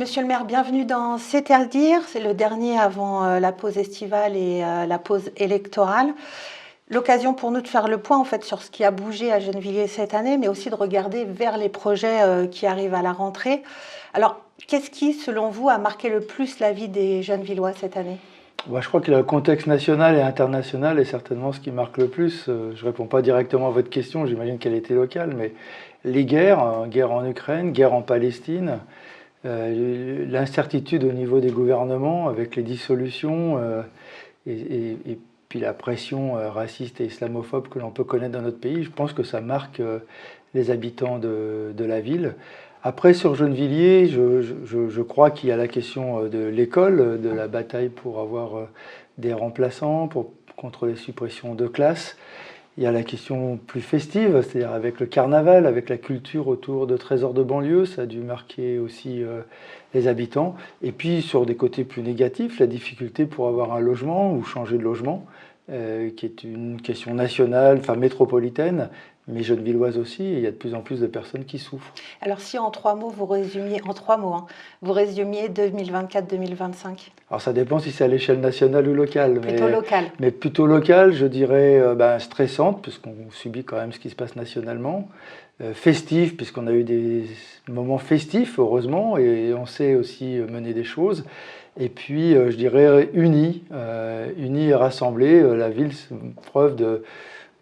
Monsieur le maire, bienvenue dans C'est-à-dire. C'est le dernier avant la pause estivale et la pause électorale. L'occasion pour nous de faire le point en fait sur ce qui a bougé à Gennevilliers cette année, mais aussi de regarder vers les projets qui arrivent à la rentrée. Alors, qu'est-ce qui, selon vous, a marqué le plus la vie des Gennevillois cette année? Je crois que le contexte national et international est certainement ce qui marque le plus. Je ne réponds pas directement à votre question, j'imagine qu'elle était locale, mais les guerres, guerre en Ukraine, guerre en Palestine, l'incertitude au niveau des gouvernements avec les dissolutions et puis la pression raciste et islamophobe que l'on peut connaître dans notre pays, je pense que ça marque les habitants de la ville. Après, sur Gennevilliers, je crois qu'il y a la question de l'école, de la bataille pour avoir des remplaçants, contre les suppressions de classes. Il y a la question plus festive, c'est-à-dire avec le carnaval, avec la culture autour de Trésors de banlieue, ça a dû marquer aussi les habitants. Et puis sur des côtés plus négatifs, la difficulté pour avoir un logement ou changer de logement, qui est une question nationale, enfin métropolitaine, mais gennevilloise aussi, et il y a de plus en plus de personnes qui souffrent. Alors si en 3 mots, vous résumiez, en 3 mots, vous résumiez 2024-2025. Alors ça dépend si c'est à l'échelle nationale ou locale. Plutôt locale. Mais plutôt locale, je dirais stressante, puisqu'on subit quand même ce qui se passe nationalement. Festive, puisqu'on a eu des moments festifs, heureusement, et on sait aussi mener des choses. Et puis, je dirais unie et rassemblée. La ville, c'est une preuve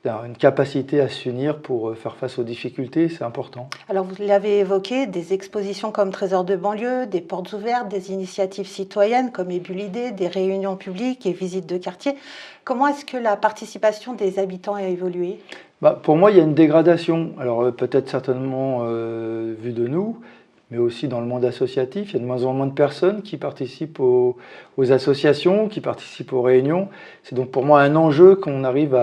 une capacité à s'unir pour faire face aux difficultés, c'est important. Alors vous l'avez évoqué, des expositions comme Trésors de banlieue, des portes ouvertes, des initiatives citoyennes comme Ébullider, des réunions publiques et visites de quartier. Comment est-ce que la participation des habitants a évolué ? Pour moi, il y a une dégradation. Alors peut-être certainement vue de nous, mais aussi dans le monde associatif. Il y a de moins en moins de personnes qui participent aux associations, qui participent aux réunions. C'est donc pour moi un enjeu qu'on arrive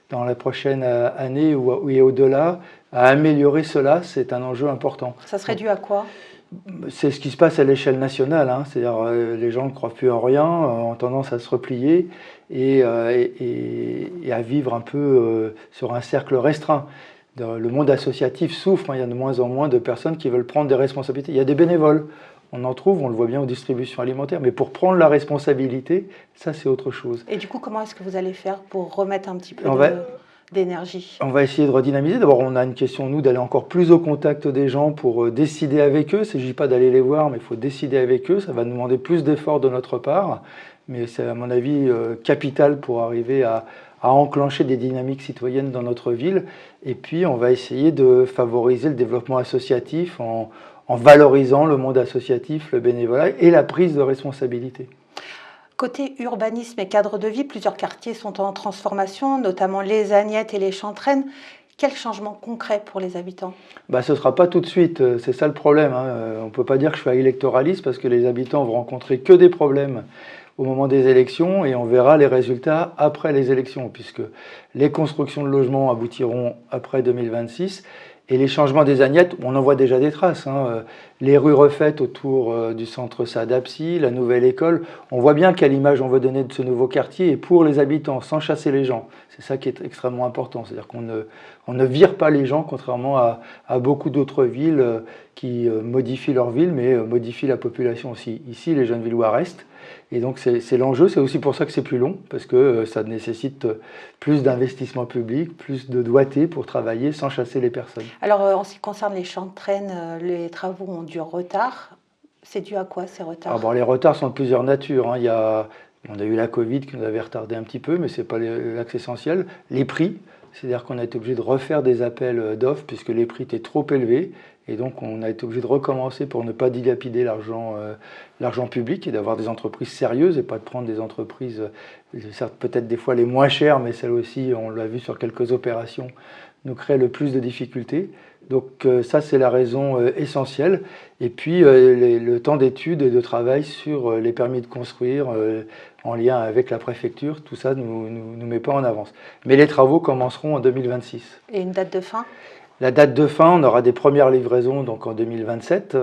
dans la prochaine année et au-delà, à améliorer cela. C'est un enjeu important. Ça serait dû à quoi ? C'est ce qui se passe à l'échelle nationale, c'est-à-dire les gens ne croient plus en rien, ont tendance à se replier et à vivre un peu sur un cercle restreint. Le monde associatif souffre, il y a de moins en moins de personnes qui veulent prendre des responsabilités. Il y a des bénévoles, on en trouve, on le voit bien aux distributions alimentaires, mais pour prendre la responsabilité, ça c'est autre chose. Et du coup, comment est-ce que vous allez faire pour remettre un petit peu d'énergie ? On va essayer de redynamiser. D'abord, on a une question, nous, d'aller encore plus au contact des gens pour décider avec eux. Il ne s'agit pas d'aller les voir, mais il faut décider avec eux. Ça va nous demander plus d'efforts de notre part, mais c'est à mon avis capital pour arriver à enclencher des dynamiques citoyennes dans notre ville. Et puis, on va essayer de favoriser le développement associatif en valorisant le monde associatif, le bénévolat et la prise de responsabilité. Côté urbanisme et cadre de vie, plusieurs quartiers sont en transformation, notamment les Agnettes et les Chantraines. Quel changement concret pour les habitants ? Ce ne sera pas tout de suite, c'est ça le problème. On ne peut pas dire que je suis électoraliste parce que les habitants vont rencontrer que des problèmes au moment des élections et on verra les résultats après les élections puisque les constructions de logements aboutiront après 2026 et les changements des Agnettes, on en voit déjà des traces. Les rues refaites autour du centre Saadapsi, la nouvelle école, on voit bien quelle image on veut donner de ce nouveau quartier et pour les habitants, sans chasser les gens. C'est ça qui est extrêmement important, c'est-à-dire qu'on ne vire pas les gens, contrairement à beaucoup d'autres villes qui modifient leur ville, mais modifient la population aussi. Ici, les Gennevillois restent. Et donc c'est l'enjeu, c'est aussi pour ça que c'est plus long, parce que ça nécessite plus d'investissement public, plus de doigté pour travailler sans chasser les personnes. Alors en ce qui concerne les Chantraines, les travaux ont du retard. C'est dû à quoi ces retards ? Les retards sont de plusieurs natures. On a eu la Covid qui nous avait retardé un petit peu, mais ce n'est pas l'axe essentiel. Les prix, c'est-à-dire qu'on a été obligé de refaire des appels d'offres puisque les prix étaient trop élevés. Et donc, on a été obligé de recommencer pour ne pas dilapider l'argent public et d'avoir des entreprises sérieuses et pas de prendre des entreprises, certes peut-être des fois les moins chères, mais celles aussi, on l'a vu sur quelques opérations, nous créent le plus de difficultés. Donc ça, c'est la raison essentielle. Et puis, le temps d'étude et de travail sur les permis de construire en lien avec la préfecture, tout ça ne nous met pas en avance. Mais les travaux commenceront en 2026. Et une date de fin ? La date de fin, on aura des premières livraisons donc en 2027,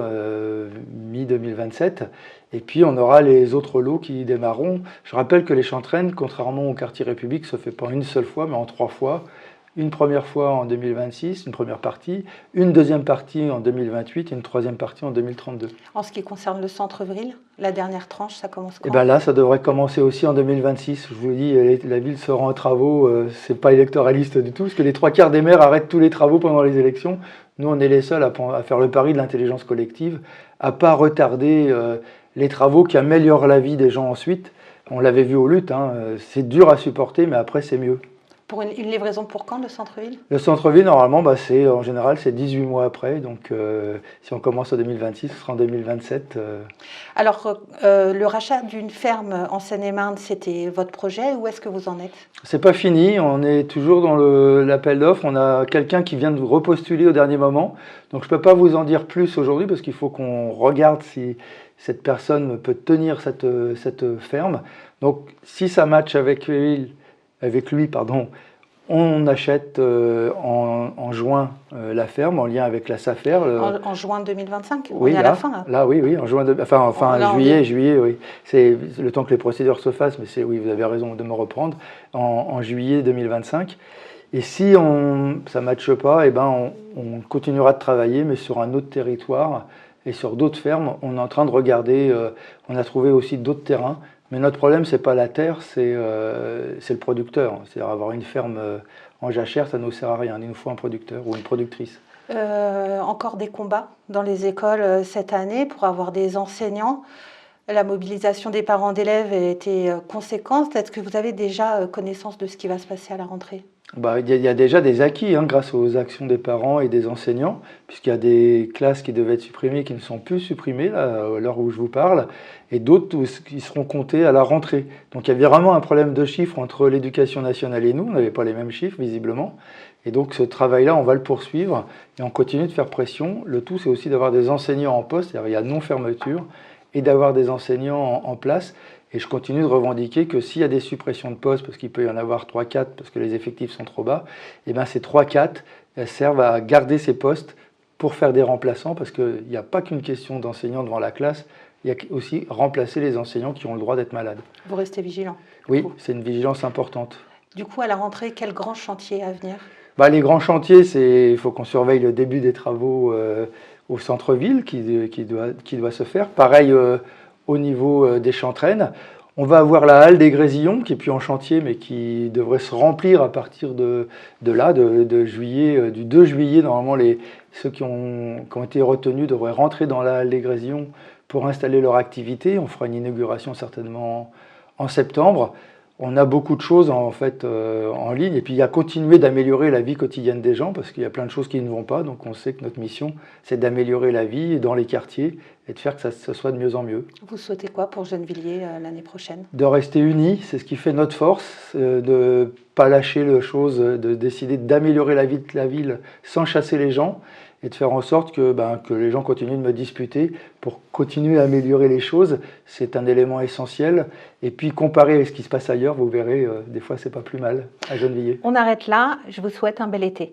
mi-2027, et puis on aura les autres lots qui démarreront. Je rappelle que les Chantraines, contrairement au quartier République, se fait pas une seule fois, mais en 3 fois. une première fois en 2026, une première partie, une deuxième partie en 2028 et une troisième partie en 2032. En ce qui concerne le centre-ville, la dernière tranche, ça commence quand? Et bien là, ça devrait commencer aussi en 2026. Je vous dis, la ville se rend en travaux, c'est pas électoraliste du tout, parce que les 3/4 des maires arrêtent tous les travaux pendant les élections. Nous, on est les seuls à faire le pari de l'intelligence collective, à pas retarder les travaux qui améliorent la vie des gens ensuite. On l'avait vu aux luttes, hein, c'est dur à supporter, mais après, c'est mieux. Pour une livraison pour quand, le centre-ville? Le centre-ville, normalement, en général, c'est 18 mois après. Donc, si on commence en 2026, ce sera en 2027. Alors, le rachat d'une ferme en Seine-et-Marne, c'était votre projet, ou est-ce que vous en êtes? C'est pas fini, on est toujours dans l'appel d'offres. On a quelqu'un qui vient de repostuler au dernier moment. Donc, je ne peux pas vous en dire plus aujourd'hui parce qu'il faut qu'on regarde si cette personne peut tenir cette ferme. Donc, si ça match avec lui, on achète en juin la ferme en lien avec la SAFER. En juin 2025? Oui, on est à la fin là. Là, oui, en juin, juillet, oui. C'est le temps que les procédures se fassent, mais oui, vous avez raison de me reprendre, en juillet 2025. Et si ça ne matche pas, on continuera de travailler, mais sur un autre territoire et sur d'autres fermes. On est en train de regarder, on a trouvé aussi d'autres terrains. Mais notre problème, ce n'est pas la terre, c'est le producteur. C'est-à-dire avoir une ferme en jachère, ça ne nous sert à rien. Il nous faut un producteur ou une productrice. Encore des combats dans les écoles cette année pour avoir des enseignants. La mobilisation des parents d'élèves a été conséquente. Est-ce que vous avez déjà connaissance de ce qui va se passer à la rentrée? Il y a déjà des acquis grâce aux actions des parents et des enseignants, puisqu'il y a des classes qui devaient être supprimées qui ne sont plus supprimées là, à l'heure où je vous parle, et d'autres qui seront comptées à la rentrée. Donc il y avait vraiment un problème de chiffres entre l'éducation nationale et nous, on n'avait pas les mêmes chiffres visiblement, et donc ce travail-là, on va le poursuivre, et on continue de faire pression. Le tout, c'est aussi d'avoir des enseignants en poste, c'est-à-dire il y a non-fermeture, et d'avoir des enseignants en place. Et je continue de revendiquer que s'il y a des suppressions de postes, parce qu'il peut y en avoir 3-4 parce que les effectifs sont trop bas, et bien ces 3-4 servent à garder ces postes pour faire des remplaçants, parce qu'il n'y a pas qu'une question d'enseignants devant la classe, il y a aussi remplacer les enseignants qui ont le droit d'être malades. Vous restez vigilant? Oui, c'est une vigilance importante. Du coup, à la rentrée, quel grand chantier à venir? Les grands chantiers, il faut qu'on surveille le début des travaux au centre-ville qui doit se faire. Pareil, au niveau des Chantraines. On va avoir la halle des Grésillons qui est plus en chantier mais qui devrait se remplir à partir de juillet, du 2 juillet. Normalement, ceux qui ont été retenus devraient rentrer dans la halle des Grésillons pour installer leur activité. On fera une inauguration certainement en septembre. On a beaucoup de choses en ligne, et puis il y a continuer d'améliorer la vie quotidienne des gens parce qu'il y a plein de choses qui ne vont pas, donc on sait que notre mission c'est d'améliorer la vie dans les quartiers et de faire que ça soit de mieux en mieux. Vous souhaitez quoi pour Gennevilliers l'année prochaine? De rester unis, c'est ce qui fait notre force, de ne pas lâcher les choses, de décider d'améliorer la vie de la ville sans chasser les gens et de faire en sorte que les gens continuent de me disputer pour continuer à améliorer les choses. C'est un élément essentiel. Et puis, comparé avec ce qui se passe ailleurs, vous verrez, des fois, c'est pas plus mal à Gennevilliers. On arrête là. Je vous souhaite un bel été.